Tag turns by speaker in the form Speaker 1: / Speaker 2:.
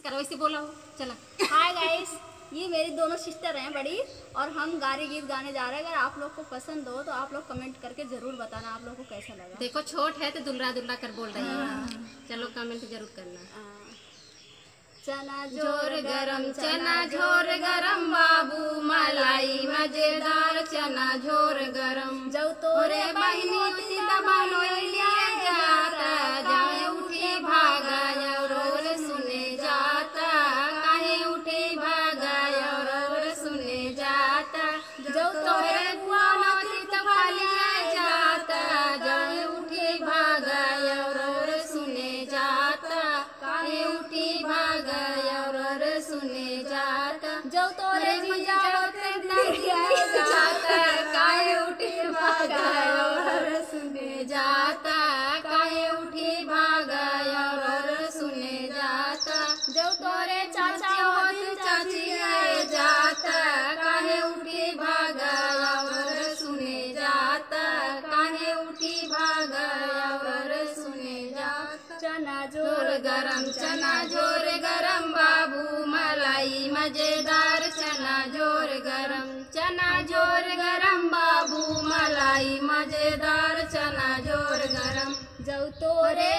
Speaker 1: करो इसे बोला हो चला।
Speaker 2: हाय गाइस, ये मेरी दोनों सिस्टर हैं बड़ी, और हम गारी गीत गाने जा रहे हैं। अगर आप लोग को पसंद हो तो आप लोग कमेंट करके जरूर बताना आप लोग को कैसा लगा।
Speaker 1: देखो छोट है तो दुल्ला दुल्ला कर बोल रही है। चलो कमेंट जरूर करना।
Speaker 2: चना
Speaker 1: झोर गरम चना झोर गरम बाबू मलाई मजेदार चना झोर गरम
Speaker 2: जो तोरे
Speaker 1: बहनी दबानो लिए जाता जाए उठे भागा और सुने जाता काहे उठे भागा और सुने जाता
Speaker 2: जो
Speaker 1: तोरे बुआ लिया जाता जाए उठे भागा और सुने जाता काहे उठे भागा और सुने जाता
Speaker 2: जो तोरे
Speaker 1: जाता काहे उठे भागा और सुने जाता काहे उठे भागा और सुने जाता
Speaker 2: जो तोरे चाचा
Speaker 1: चाची जाता काहे उठे भागा और सुने जाता काहे उठे भागा और सुने जाता
Speaker 2: चना
Speaker 1: झोर गरम चना झोर गरम बाबू मलाई मजेदार चना झोर गरम बाबू मलाई मजेदार चना झोर गरम
Speaker 2: जो तोरे